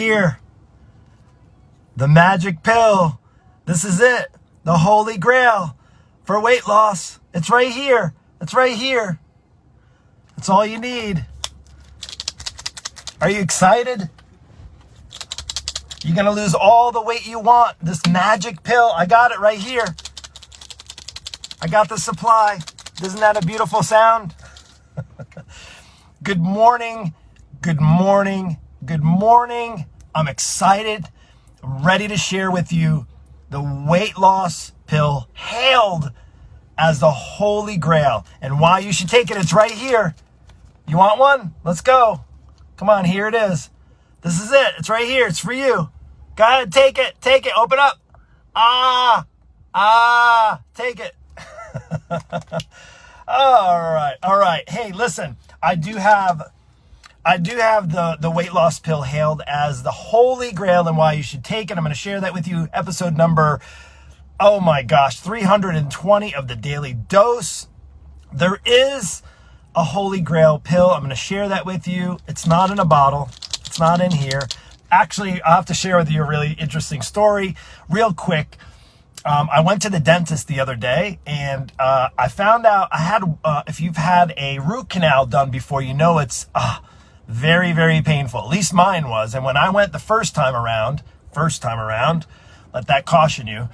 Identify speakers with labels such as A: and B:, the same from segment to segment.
A: here. The magic pill. This is it. The holy grail for weight loss. It's right here. It's right here. That's all you need. Are you excited? You're going to lose all the weight you want. This magic pill. I got it right here. I got the supply. Isn't that a beautiful sound? Good morning. Good morning. Good morning. I'm excited. I'm ready to share with you the weight loss pill hailed as the holy grail and why you should take it. It's right here. You want one? Let's go. Come on, here it is. This is it. It's right here. It's for you. Go ahead, take it. Take it. Open up. Take it. All right. Hey, listen, I do have the weight loss pill hailed as the holy grail and why you should take it. I'm going to share that with you. Episode number, 320 of the Daily Dose. There is a holy grail pill. I'm going to share that with you. It's not in a bottle. It's not in here. Actually, I'll have to share with you a really interesting story real quick. I went to the dentist the other day and I found out if you've had a root canal done before, you know it's very, very painful. At least mine was. And when I went the first time around, let that caution you.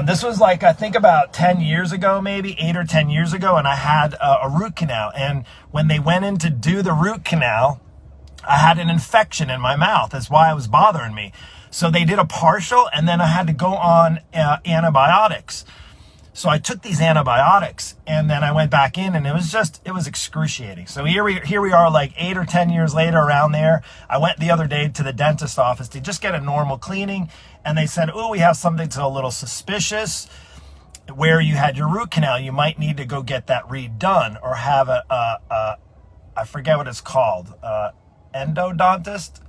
A: This was like, I think about 10 years ago, maybe 8 or 10 years ago. And I had a root canal. And when they went in to do the root canal, I had an infection in my mouth. That's why it was bothering me. So they did a partial and then I had to go on antibiotics. So I took these antibiotics and then I went back in and it was excruciating. So here we are like 8 or 10 years later around there. I went the other day to the dentist office to just get a normal cleaning. And they said, we have something that's a little suspicious where you had your root canal. You might need to go get that redone or have I forget what it's called, endodontist,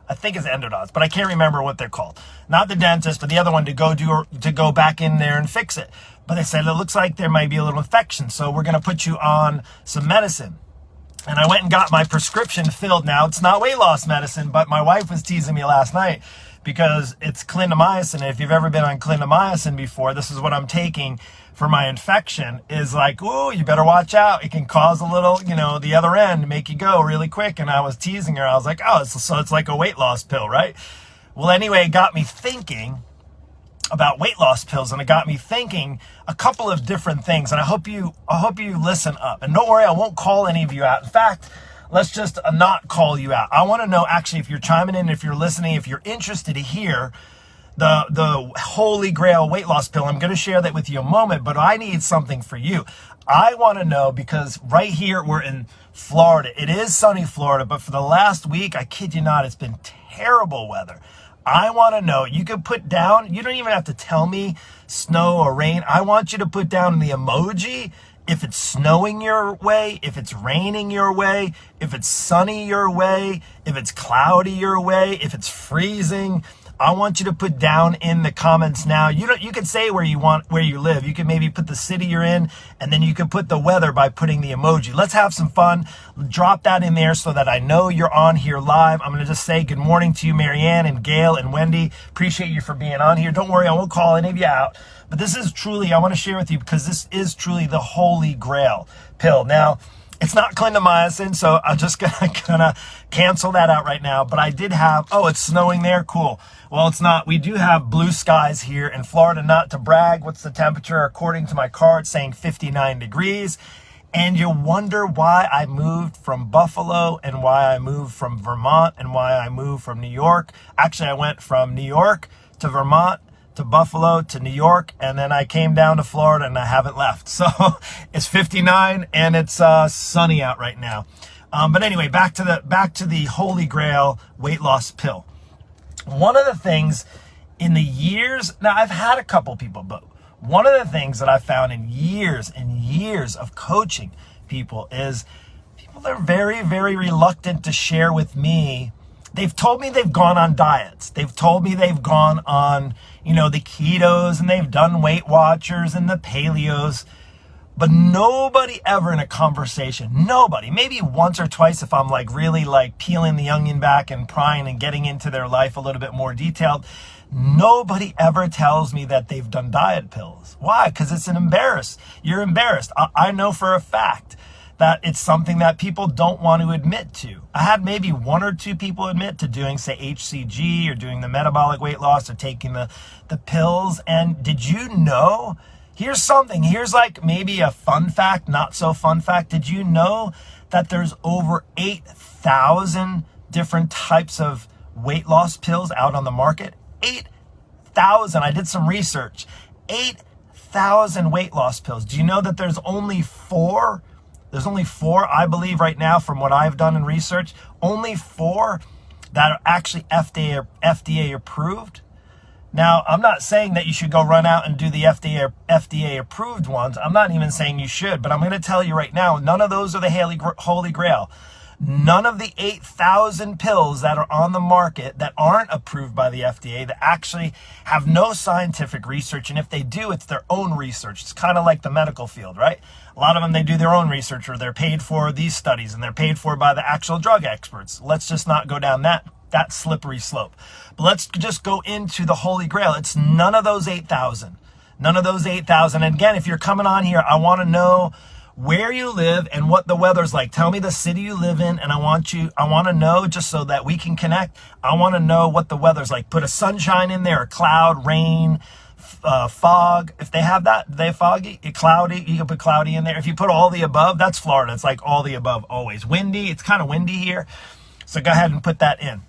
A: I think it's endodontist, but I can't remember what they're called. Not the dentist, but the other one to go back in there and fix it. But they said, it looks like there might be a little infection, so we're going to put you on some medicine. And I went and got my prescription filled. Now, it's not weight loss medicine, but my wife was teasing me last night because it's clindamycin. And if you've ever been on clindamycin before, this is what I'm taking for my infection, is like, you better watch out. It can cause a little, the other end, make you go really quick. And I was teasing her. I was like, so it's like a weight loss pill, right? Well, anyway, it got me thinking about weight loss pills, and it got me thinking a couple of different things. And I hope you listen up. And don't worry, I won't call any of you out. In fact, let's just not call you out. I want to know, actually, if you're chiming in, if you're listening, if you're interested to hear the holy grail weight loss pill. I'm going to share that with you in a moment, but I need something for you. I want to know, because right here we're in Florida. It is sunny Florida, but for the last week, I kid you not, it's been terrible weather. I want to know, you can put down, you don't even have to tell me snow or rain. I want you to put down the emoji if it's snowing your way, if it's raining your way, if it's sunny your way, if it's cloudy your way, if it's freezing. I want you to put down in the comments now. You can say where you live. You can maybe put the city you're in, and then you can put the weather by putting the emoji. Let's have some fun. Drop that in there so that I know you're on here live. I'm going to just say good morning to you, Marianne and Gail and Wendy. Appreciate you for being on here. Don't worry, I won't call any of you out. But this is truly, I want to share with you, because this is truly the holy grail pill. Now, it's not clindamycin, so I'm just gonna cancel that out right now. But I did have, it's snowing there, cool. Well, it's not. We do have blue skies here in Florida. Not to brag, what's the temperature? According to my car, it's saying 59 degrees. And you wonder why I moved from Buffalo and why I moved from Vermont and why I moved from New York. Actually, I went from New York to Vermont to Buffalo to New York, and then I came down to Florida and I haven't left. So it's 59 and it's sunny out right now. But anyway, back to the holy grail weight loss pill. One of the things in the years, now I've had a couple people, but one of the things that I found in years and years of coaching people is people are very, very reluctant to share with me. They've told me they've gone on diets. They've told me they've gone on, the ketos, and they've done Weight Watchers and the paleos. But nobody ever in a conversation, nobody, maybe once or twice if I'm like really like peeling the onion back and prying and getting into their life a little bit more detailed, nobody ever tells me that they've done diet pills. Why? Because it's an embarrass. You're embarrassed. I know for a fact that it's something that people don't want to admit to. I had maybe one or two people admit to doing, say, HCG or doing the metabolic weight loss or taking the pills. And did you know? Here's something. Here's like maybe a fun fact, not so fun fact. Did you know that there's over 8,000 different types of weight loss pills out on the market? 8,000. I did some research. 8,000 weight loss pills. Do you know that there's only four? There's only four, I believe right now, from what I've done in research, only four that are actually FDA approved. Now, I'm not saying that you should go run out and do the FDA approved ones. I'm not even saying you should, but I'm going to tell you right now, none of those are the Holy Grail. None of the 8,000 pills that are on the market that aren't approved by the FDA, that actually have no scientific research, and if they do, it's their own research. It's kind of like the medical field, right? A lot of them, they do their own research, or they're paid for these studies, and they're paid for by the actual drug experts. Let's just not go down that slippery slope. But let's just go into the Holy Grail. It's none of those 8,000. None of those 8,000. And again, if you're coming on here, I want to know where you live and what the weather's like. Tell me the city you live in, and I want to know, just so that we can connect, I want to know what the weather's like. Put a sunshine in there, a cloud, rain, fog. If they have that, they foggy, cloudy, you can put cloudy in there. If you put all the above, that's Florida. It's like all the above always. Windy, it's kind of windy here. So go ahead and put that in.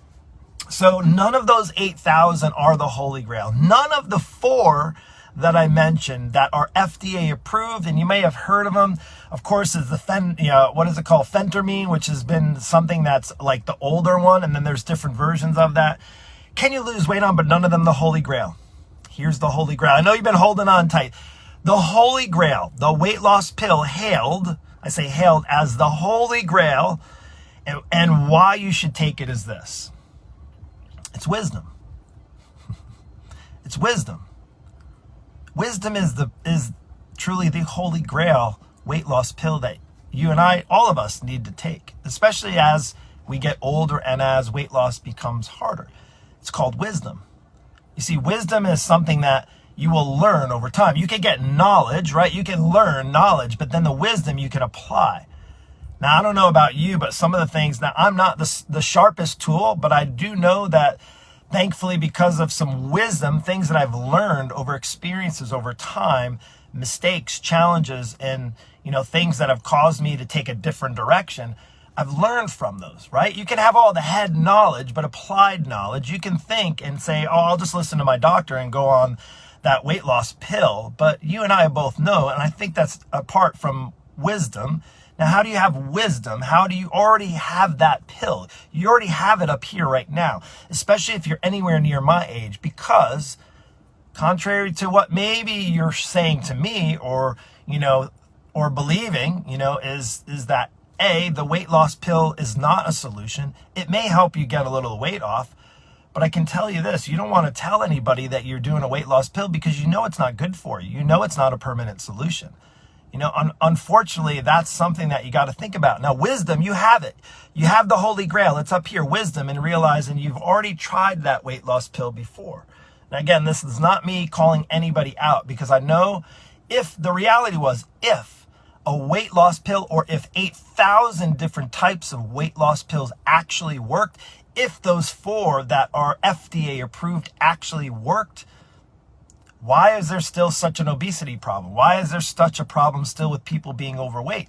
A: So none of those 8,000 are the Holy Grail. None of the four that I mentioned that are FDA approved, and you may have heard of them, of course, is the what is it called? Phentermine, which has been something that's like the older one, and then there's different versions of that. Can you lose weight on, but none of them the Holy Grail? Here's the Holy Grail. I know you've been holding on tight. The Holy Grail, the weight loss pill, hailed as the Holy Grail, and why you should take it is this. It's wisdom. It's wisdom. Wisdom is truly the Holy Grail weight loss pill that you and I, all of us, need to take, especially as we get older and as weight loss becomes harder. It's called wisdom. You see, wisdom is something that you will learn over time. You can get knowledge, right? You can learn knowledge, but then the wisdom you can apply. Now, I don't know about you, but some of the things, now I'm not the sharpest tool, but I do know that thankfully, because of some wisdom, things that I've learned over experiences over time, mistakes, challenges, and things that have caused me to take a different direction, I've learned from those, right? You can have all the head knowledge, but applied knowledge, you can think and say, oh, I'll just listen to my doctor and go on that weight loss pill. But you and I both know, and I think that's apart from wisdom. Now, how do you have wisdom? How do you already have that pill? You already have it up here right now, especially if you're anywhere near my age, because contrary to what maybe you're saying to me or believing, is that the weight loss pill is not a solution. It may help you get a little weight off, but I can tell you this, you don't want to tell anybody that you're doing a weight loss pill because it's not good for you. It's not a permanent solution. Unfortunately, that's something that you got to think about. Now, wisdom, you have it. You have the Holy Grail. It's up here, wisdom, and realizing you've already tried that weight loss pill before. Now, again, this is not me calling anybody out, because I know if the reality was, if a weight loss pill, or if 8,000 different types of weight loss pills actually worked, if those four that are FDA approved actually worked, why is there still such an obesity problem? Why is there such a problem still with people being overweight?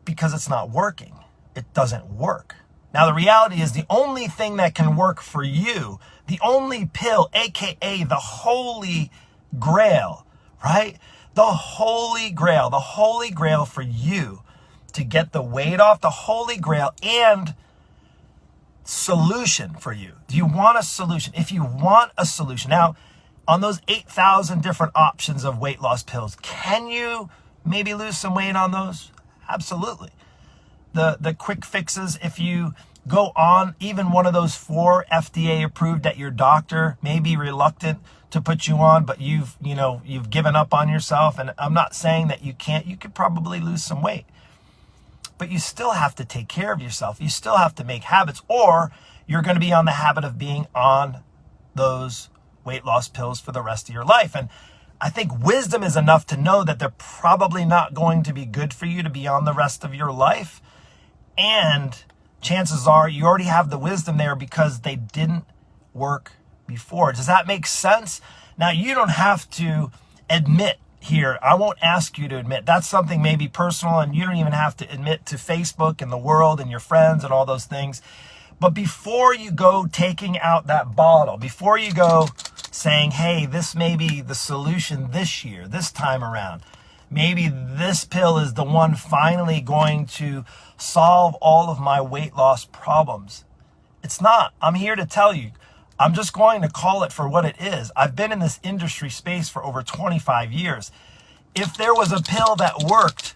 A: Because it's not working. It doesn't work. Now, the reality is the only thing that can work for you, the only pill, AKA the Holy Grail, right? The Holy Grail for you to get the weight off, the Holy Grail and solution for you. Do you want a solution? If you want a solution, now, on those 8,000 different options of weight loss pills, can you maybe lose some weight on those? Absolutely. The quick fixes, if you go on even one of those 4 FDA approved that your doctor may be reluctant to put you on, but you've given up on yourself. And I'm not saying that you can't. You could probably lose some weight, but you still have to take care of yourself. You still have to make habits, or you're going to be on the habit of being on those weight loss pills for the rest of your life. And I think wisdom is enough to know that they're probably not going to be good for you to be on the rest of your life. And chances are you already have the wisdom there because they didn't work before. Does that make sense? Now, you don't have to admit here. I won't ask you to admit. That's something maybe personal, and you don't even have to admit to Facebook and the world and your friends and all those things. But before you go taking out that bottle, before you go saying, hey, this may be the solution this year, this time around, maybe this pill is the one finally going to solve all of my weight loss problems. It's not. I'm here to tell you. I'm just going to call it for what it is. I've been in this industry space for over 25 years. If there was a pill that worked,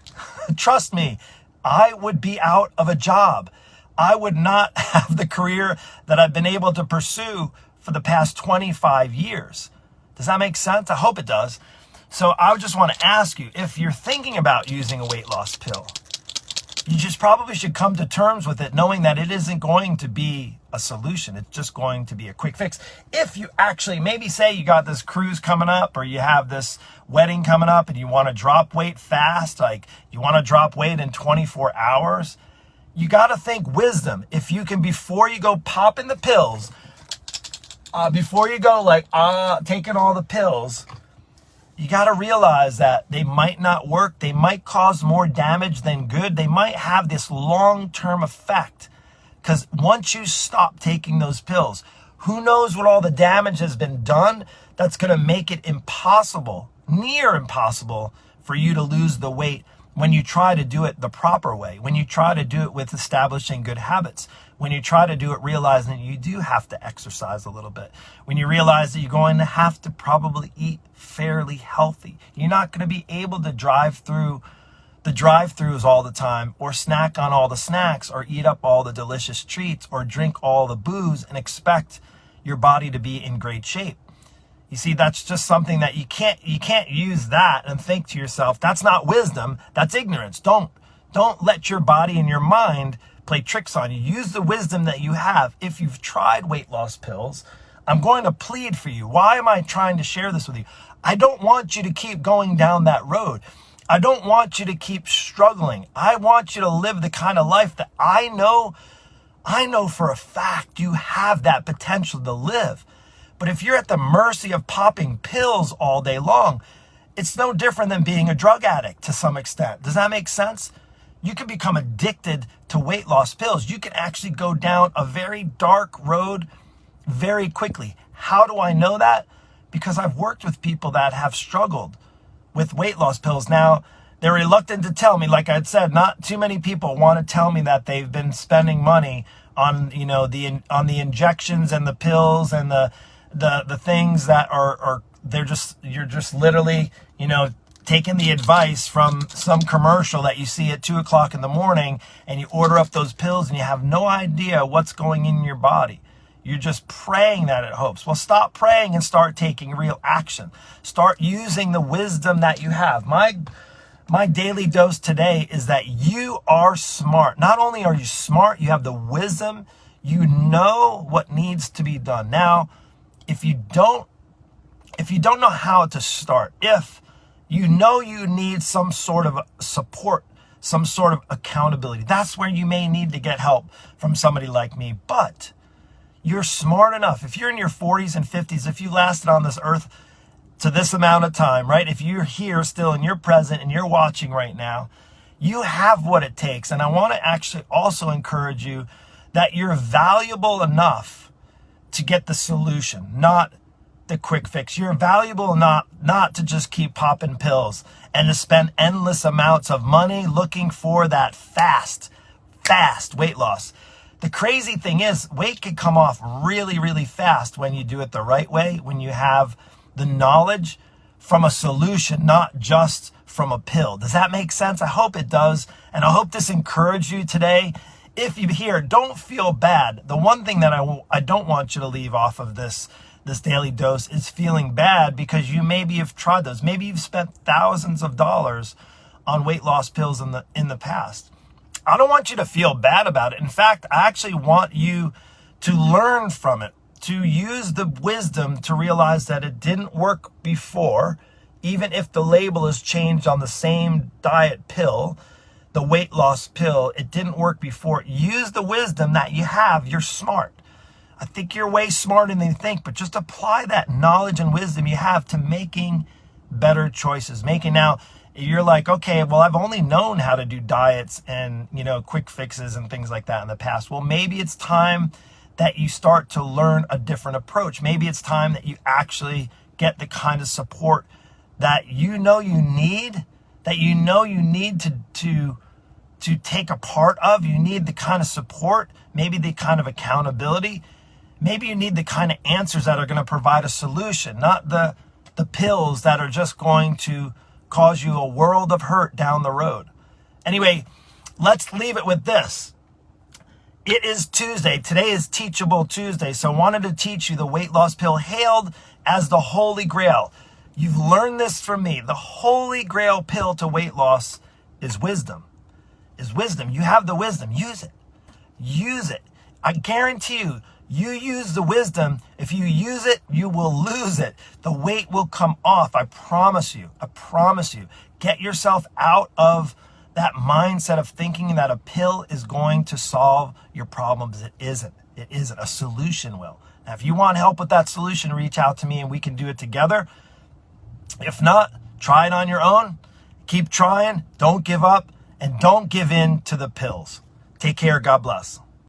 A: trust me, I would be out of a job. I would not have the career that I've been able to pursue for the past 25 years. Does that make sense? I hope it does. So I just want to ask you, if you're thinking about using a weight loss pill, you just probably should come to terms with it, knowing that it isn't going to be a solution. It's just going to be a quick fix. If you actually, maybe say you got this cruise coming up, or you have this wedding coming up and you want to drop weight fast, like you want to drop weight in 24 hours, you got to think wisdom. If you can, before you go popping the pills, before you go taking all the pills, you got to realize that they might not work. They might cause more damage than good. They might have this long-term effect, because once you stop taking those pills, who knows what all the damage has been done that's going to make it impossible, near impossible, for you to lose the weight when you try to do it the proper way, when you try to do it with establishing good habits, when you try to do it realizing that you do have to exercise a little bit, when you realize that you're going to have to probably eat fairly healthy. You're not going to be able to drive through the drive-throughs all the time, or snack on all the snacks, or eat up all the delicious treats, or drink all the booze and expect your body to be in great shape. You see, that's just something that you can't use that and think to yourself, that's not wisdom, that's ignorance. Don't let your body and your mind play tricks on you. Use the wisdom that you have. If you've tried weight loss pills, I'm going to plead for you. Why am I trying to share this with you? I don't want you to keep going down that road. I don't want you to keep struggling. I want you to live the kind of life that I know for a fact you have that potential to live. But if you're at the mercy of popping pills all day long, it's no different than being a drug addict to some extent. Does that make sense? You can become addicted to weight loss pills. You can actually go down a very dark road very quickly. How do I know that? Because I've worked with people that have struggled with weight loss pills. Now, they're reluctant to tell me. Like I said, not too many people want to tell me that they've been spending money on, on the injections and the pills and the things that you're just literally, taking the advice from some commercial that you see at 2:00 in the morning, and you order up those pills and you have no idea what's going in your body. You're just praying that it helps. Well, stop praying and start taking real action. Start using the wisdom that you have. My daily dose today is that you are smart. Not only are you smart, you have the wisdom. You know what needs to be done. Now, if you don't know how to start, if you know you need some sort of support, some sort of accountability, that's where you may need to get help from somebody like me. But you're smart enough. If you're in your 40s and 50s, if you lasted on this earth to this amount of time, right? If you're here still and you're present and you're watching right now, you have what it takes. And I want to actually also encourage you that you're valuable enough to get the solution, not the quick fix. You're valuable not to just keep popping pills and to spend endless amounts of money looking for that fast weight loss. The crazy thing is, weight can come off really, really fast when you do it the right way, when you have the knowledge from a solution, not just from a pill. Does that make sense? I hope it does. And I hope this encouraged you today. if you hear, don't feel bad. The one thing that I don't want you to leave off of this daily dose is feeling bad, because you maybe have tried those. Maybe you've spent thousands of dollars on weight loss pills in the past. I don't want you to feel bad about it. In fact, I actually want you to learn from it, to use the wisdom to realize that it didn't work before, even if the label is changed on the same diet pill, the weight loss pill, it didn't work before. Use the wisdom that you have. You're smart. I think you're way smarter than you think, but just apply that knowledge and wisdom you have to making better choices. Now, you're like, okay, well, I've only known how to do diets and, quick fixes and things like that in the past. Well, maybe it's time that you start to learn a different approach. Maybe it's time that you actually get the kind of support that you need, to take a part of. You need the kind of support, maybe the kind of accountability. Maybe you need the kind of answers that are going to provide a solution, not the pills that are just going to cause you a world of hurt down the road. Anyway, let's leave it with this. It is Tuesday. Today is Teachable Tuesday. So I wanted to teach you the weight loss pill, hailed as the Holy Grail. You've learned this from me. The Holy Grail pill to weight loss is wisdom. You have the wisdom. Use it. Use it. I guarantee you, you use the wisdom. If you use it, you will lose it. The weight will come off. I promise you. Get yourself out of that mindset of thinking that a pill is going to solve your problems. It isn't. A solution will. Now, if you want help with that solution, reach out to me and we can do it together. If not, try it on your own. Keep trying. Don't give up. And don't give in to the pills. Take care. God bless.